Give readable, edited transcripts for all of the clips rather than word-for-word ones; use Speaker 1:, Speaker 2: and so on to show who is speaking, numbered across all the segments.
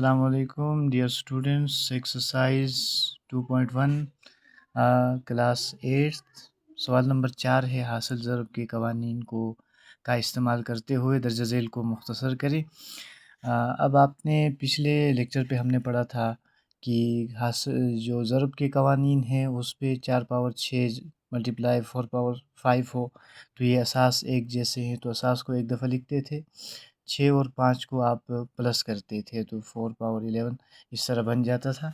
Speaker 1: السلام علیکم dear students, exercise 2.1 class 8 سوال نمبر 4 ہے۔ حاصل ضرب کے قوانین کا استعمال کرتے ہوئے درجہ ذیل کو مختصر کریں۔ اب آپ نے پچھلے لیکچر پہ ہم نے پڑھا تھا کہ جو ضرب کے قوانین ہیں اس پہ 4 پاور 6 ملٹیپلائی 4 پاور 5 ہو تو یہ اساس ایک جیسے ہیں، تو اساس کو ایک دفعہ لکھتے تھے، 6 اور 5 کو آپ پلس کرتے تھے تو 4 پاور 11 اس طرح بن جاتا تھا۔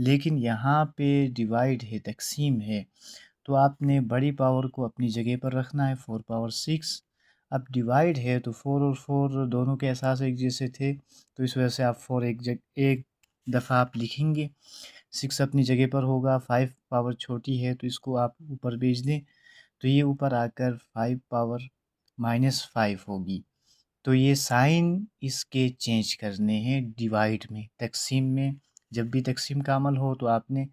Speaker 1: لیکن یہاں پہ ڈیوائیڈ ہے، تقسیم ہے، تو آپ نے بڑی پاور کو اپنی جگہ پر رکھنا ہے، 4 پاور 6۔ اب ڈیوائیڈ ہے تو 4 اور 4 دونوں کے اساس ایک جیسے تھے، تو اس وجہ سے آپ 4 ایک دفعہ آپ لکھیں گے، 6 اپنی جگہ پر ہوگا، 5 پاور چھوٹی ہے تو اس کو آپ اوپر بھیج دیں تو یہ اوپر آ کر 5 پاور -5 ہوگی۔ تو یہ سائن اس کے چینج کرنے ہیں ڈیوائیڈ میں، تقسیم میں۔ جب بھی تقسیم کا عمل ہو تو آپ نے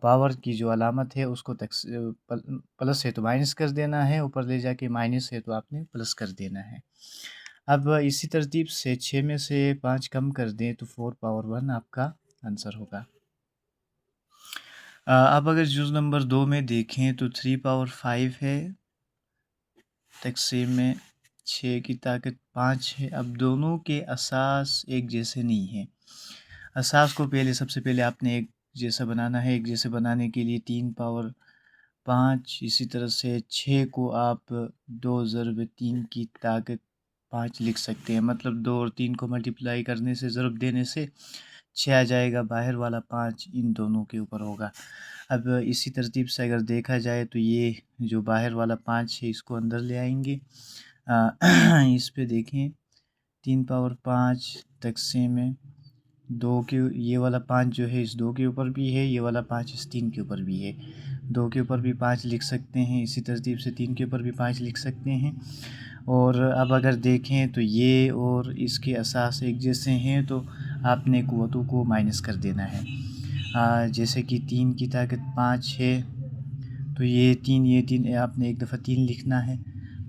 Speaker 1: پاور کی جو علامت ہے اس کو پلس ہے تو مائنس کر دینا ہے، اوپر لے جا کے مائنس ہے تو آپ نے پلس کر دینا ہے۔ اب اسی ترتیب سے 6 میں سے 5 کم کر دیں تو 4 پاور 1 آپ کا آنسر ہوگا۔ اب اگر جز نمبر 2 میں دیکھیں تو 3 پاور 5 ہے، تقسیم میں 6 کی طاقت 5 ہے۔ اب دونوں کے اساس ایک جیسے نہیں ہیں، اساس کو سب سے پہلے آپ نے ایک جیسا بنانا ہے۔ ایک جیسے بنانے کے لیے 3 پاور 5، اسی طرح سے 6 کو آپ 2 ضرب 3 کی طاقت 5 لکھ سکتے ہیں، مطلب 2 اور 3 کو ملٹیپلائی کرنے سے، ضرب دینے سے 6 آ جائے گا، باہر والا 5 ان دونوں کے اوپر ہوگا۔ اب اسی ترتیب سے اگر دیکھا جائے تو یہ جو باہر والا 5 ہے اس کو اندر لے آئیں گے۔ اس پہ دیکھیں 3 پاور 5 تقسیم میں 2 کے، یہ والا 5 جو ہے اس 2 کے اوپر بھی ہے، یہ والا 5 اس 3 کے اوپر بھی ہے، 2 کے اوپر بھی 5 لکھ سکتے ہیں، اسی ترتیب سے 3 کے اوپر بھی 5 لکھ سکتے ہیں۔ اور اب اگر دیکھیں تو یہ اور اس کے اساس ایک جیسے ہیں تو آپ نے قوتوں کو مائنس کر دینا ہے۔ جیسے کہ 3 کی طاقت 5 ہے تو یہ 3 آپ نے ایک دفعہ 3 لکھنا ہے،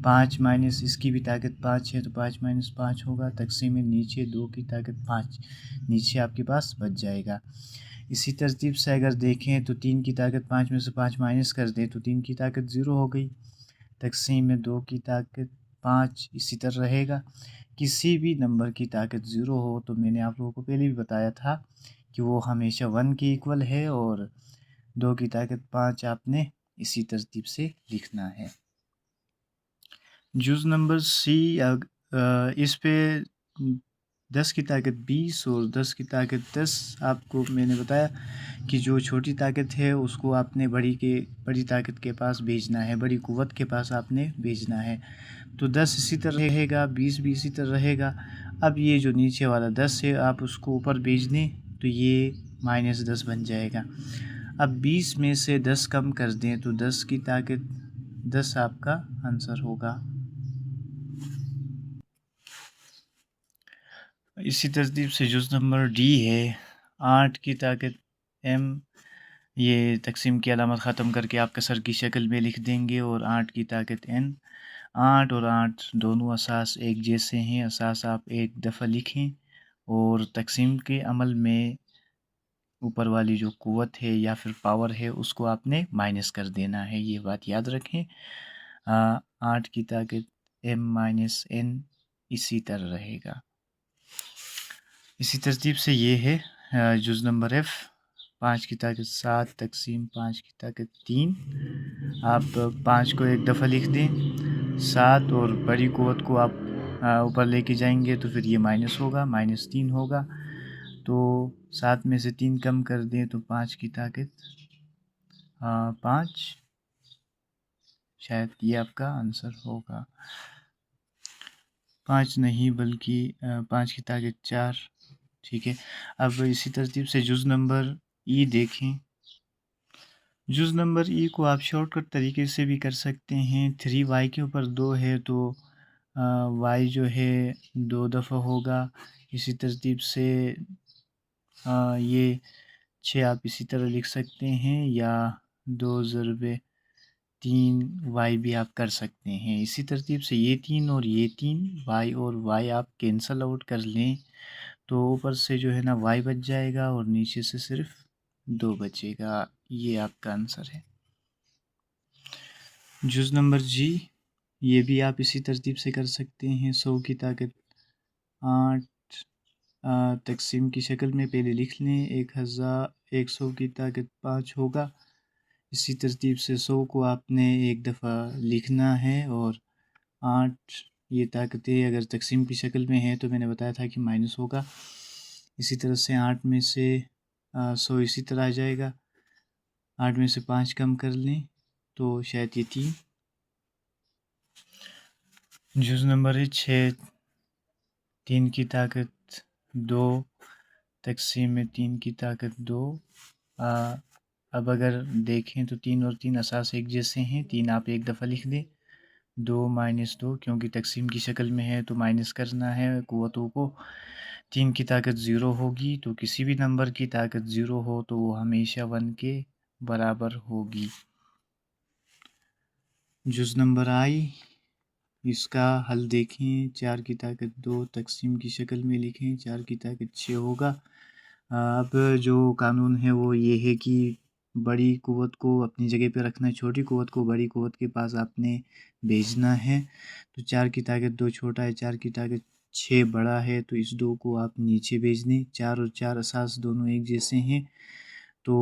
Speaker 1: 5 مائنس اس کی بھی طاقت 5 ہے تو 5 - 5 ہوگا، تقسیم میں نیچے 2 کی طاقت 5 نیچے آپ کے پاس بچ جائے گا۔ اسی ترتیب سے اگر دیکھیں تو 3 کی طاقت 5 میں سے 5 مائنس کر دیں تو 3 کی طاقت 0 ہو گئی، تقسیم میں 2 کی طاقت 5 اسی طرح رہے گا۔ کسی بھی نمبر کی طاقت 0 ہو تو میں نے آپ لوگوں کو پہلے بھی بتایا تھا کہ وہ ہمیشہ 1 کے ایکول ہے، اور 2 کی طاقت 5 آپ نے اسی ترتیب سے لکھنا ہے۔ جز نمبر سی، اس پہ 10 کی طاقت 20 اور 10 کی طاقت 10 آپ کو میں نے بتایا کہ جو چھوٹی طاقت ہے اس کو آپ نے بڑی طاقت کے پاس بھیجنا ہے، بڑی قوت کے پاس آپ نے بھیجنا ہے، تو 10 اسی طرح رہے گا، 20 بھی اسی طرح رہے گا۔ اب یہ جو نیچے والا 10 ہے آپ اس کو اوپر بھیج دیں تو یہ -10 بن جائے گا۔ اب 20 میں سے 10 کم کر دیں تو 10 کی طاقت 10 آپ کا آنسر ہوگا۔ اسی ترتیب سے جز نمبر ڈی ہے، 8 کی طاقت m، یہ تقسیم کی علامت ختم کر کے آپ کسر کی شکل میں لکھ دیں گے، اور 8 کی طاقت n۔ 8 اور 8 دونوں اساس ایک جیسے ہیں، اساس آپ ایک دفعہ لکھیں اور تقسیم کے عمل میں اوپر والی جو قوت ہے یا پھر پاور ہے اس کو آپ نے مائنس کر دینا ہے، یہ بات یاد رکھیں۔ 8 کی طاقت m - n اسی طرح رہے گا۔ اسی ترتیب سے یہ ہے جز نمبر ایف، 5 کی طاقت 7 تقسیم 5 کی طاقت 3، آپ 5 کو ایک دفعہ لکھ دیں، 7 اور بڑی قوت کو آپ اوپر لے کے جائیں گے تو پھر یہ مائنس ہوگا، -3 ہوگا، تو 7 میں سے 3 کم کر دیں تو 5 کی طاقت 5، شاید یہ آپ کا آنسر ہوگا۔ 5 نہیں بلکہ 5 کی طاقت 4، ٹھیک ہے۔ اب اسی ترتیب سے جز نمبر ای دیکھیں، جز نمبر ای کو آپ شارٹ کٹ طریقے سے بھی کر سکتے ہیں۔ 3y کے اوپر 2 ہے تو y جو ہے 2 دفعہ ہوگا، اسی ترتیب سے یہ 6 آپ اسی طرح لکھ سکتے ہیں، یا 2 ضرب 3y بھی آپ کر سکتے ہیں۔ اسی ترتیب سے یہ 3 اور یہ 3 y اور y آپ کینسل آؤٹ کر لیں تو اوپر سے جو ہے نا y بچ جائے گا اور نیچے سے صرف 2 بچے گا۔ یہ آپ کا آنسر ہے۔ جز نمبر جی، یہ بھی آپ اسی ترتیب سے کر سکتے ہیں۔ 100 کی طاقت 8 تقسیم کی شکل میں پہلے لکھ لیں۔ 100 کی طاقت 5 ہوگا۔ اسی ترتیب سے 100 کو آپ نے ایک دفعہ لکھنا ہے، اور 8 یہ طاقتیں اگر تقسیم کی شکل میں ہیں تو میں نے بتایا تھا کہ مائنس ہوگا۔ اسی طرح سے 8 میں سے 100 اسی طرح آ جائے گا۔ 8 میں سے 5 کم کر لیں تو شاید یہ 3۔ جز نمبر 6، 3 کی طاقت 2 تقسیم میں 3 کی طاقت 2۔ اب اگر دیکھیں تو 3 اور 3 اساس ایک جیسے ہیں۔ 3 آپ ایک دفعہ لکھ دیں، 2 - 2 کیونکہ تقسیم کی شکل میں ہے تو مائنس کرنا ہے قوتوں کو۔ 3 کی طاقت 0 ہوگی، تو کسی بھی نمبر کی طاقت 0 ہو تو وہ ہمیشہ 1 کے برابر ہوگی۔ جز نمبر آئی، اس کا حل دیکھیں۔ 4 کی طاقت 2 تقسیم کی شکل میں لکھیں۔ 4 کی طاقت 6 ہوگا۔ اب جو قانون ہے وہ یہ ہے کہ بڑی قوت کو اپنی جگہ پہ رکھنا ہے، چھوٹی قوت کو بڑی قوت کے پاس آپ نے بھیجنا ہے۔ تو 4 کی طاقت 2 چھوٹا ہے، 4 کی طاقت 6 بڑا ہے، تو اس 2 کو آپ نیچے بھیج دیں۔ 4 اور 4 اساس دونوں ایک جیسے ہیں، تو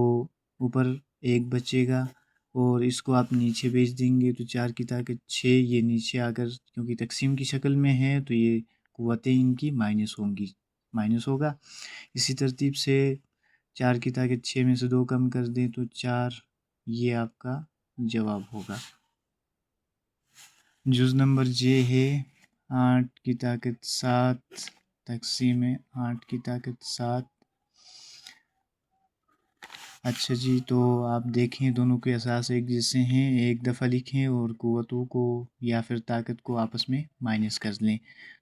Speaker 1: اوپر 1 بچے گا، اور اس کو آپ نیچے بھیج دیں گے تو 4 کی طاقت 6 یہ نیچے آ کر، کیونکہ تقسیم کی شکل میں ہے تو یہ قوتیں ان کی مائنس ہوگا۔ اسی ترتیب سے 4 کی طاقت 6 میں سے 2 کم کر دیں تو 4، یہ آپ کا جواب ہوگا۔ جز نمبر جے ہے 8 کی طاقت 7 تقسیم میں 8 کی طاقت 7۔ اچھا جی، تو آپ دیکھیں دونوں کے اساس ایک جیسے ہیں، ایک دفعہ لکھیں اور قوتوں کو یا پھر طاقت کو آپس میں مائنس کر لیں۔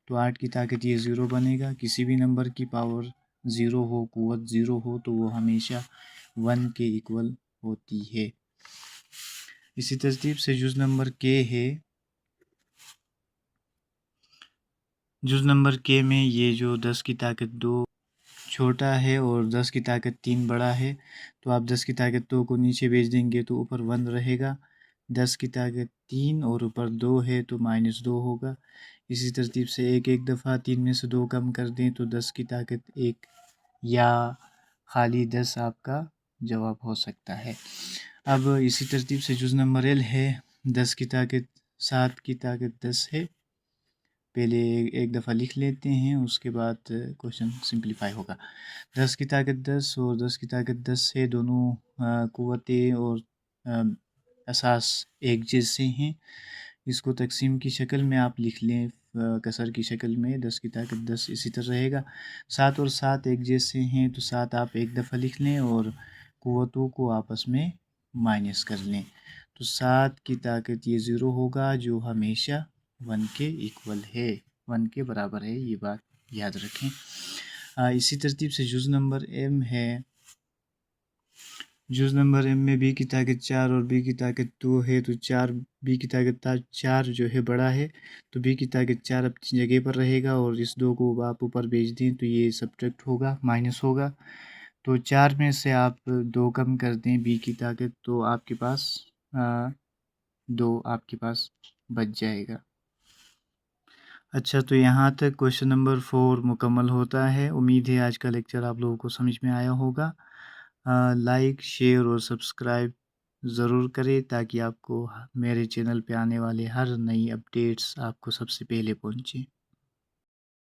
Speaker 1: تو 8 کی طاقت یہ 0 بنے گا۔ کسی بھی نمبر کی پاور 0 ہو، قوت 0 ہو تو وہ ہمیشہ 1 کے ایکول ہوتی ہے۔ اسی ترتیب سے جز نمبر کے ہے۔ جز نمبر کے میں یہ جو 10 کی طاقت 2 چھوٹا ہے اور 10 کی طاقت 3 بڑا ہے، تو آپ 10 کی طاقت 2 کو نیچے بھیج دیں گے تو اوپر 1 رہے گا۔ 10 کی طاقت 3 اور اوپر 2 ہے تو -2 ہوگا۔ اسی ترتیب سے ایک دفعہ 3 میں سے 2 کم کر دیں تو 10 کی طاقت 1 یا خالی 10 آپ کا جواب ہو سکتا ہے۔ اب اسی ترتیب سے جز نمبر ایل ہے۔ 10 کی طاقت 7 کی طاقت 10 ہے۔ پہلے ایک دفعہ لکھ لیتے ہیں، اس کے بعد کوشچن سمپلیفائی ہوگا۔ 10 کی طاقت 10 اور 10 کی طاقت 10 ہے، دونوں قوتیں اور اساس ایک جیسے ہیں۔ اس کو تقسیم کی شکل میں آپ لکھ لیں، کسر کی شکل میں 10 کی طاقت 10 اسی طرح رہے گا۔ 7 اور 7 ایک جیسے ہیں تو 7 آپ ایک دفعہ لکھ لیں اور قوتوں کو آپس میں مائنس کر لیں، تو 7 کی طاقت یہ 0 ہوگا جو ہمیشہ 1 کے ایکول ہے، 1 کے برابر ہے، یہ بات یاد رکھیں۔ اسی ترتیب سے جز نمبر ایم ہے۔ جز نمبر ایم میں بی کی طاقت 4 اور بی کی طاقت 2 ہے، تو 4 بی کی طاقت 4 جو ہے بڑا ہے، تو بی کی طاقت 4 اپنی جگہ پر رہے گا اور اس 2 کو آپ اوپر بھیج دیں تو یہ سبٹریکٹ ہوگا، مائنس ہوگا۔ تو 4 میں سے آپ 2 کم کر دیں بی کی طاقت تو آپ کے پاس 2 آپ کے پاس بچ جائے گا۔ اچھا، تو یہاں تک کوشچن نمبر 4 مکمل ہوتا ہے۔ امید ہے آج کا لیکچر آپ لوگوں کو سمجھ میں آیا ہوگا۔ لائک، شیئر اور سبسکرائب ضرور کریں تاکہ آپ کو میرے چینل پہ آنے والے ہر نئی اپڈیٹس آپ کو سب سے پہلے پہنچیں۔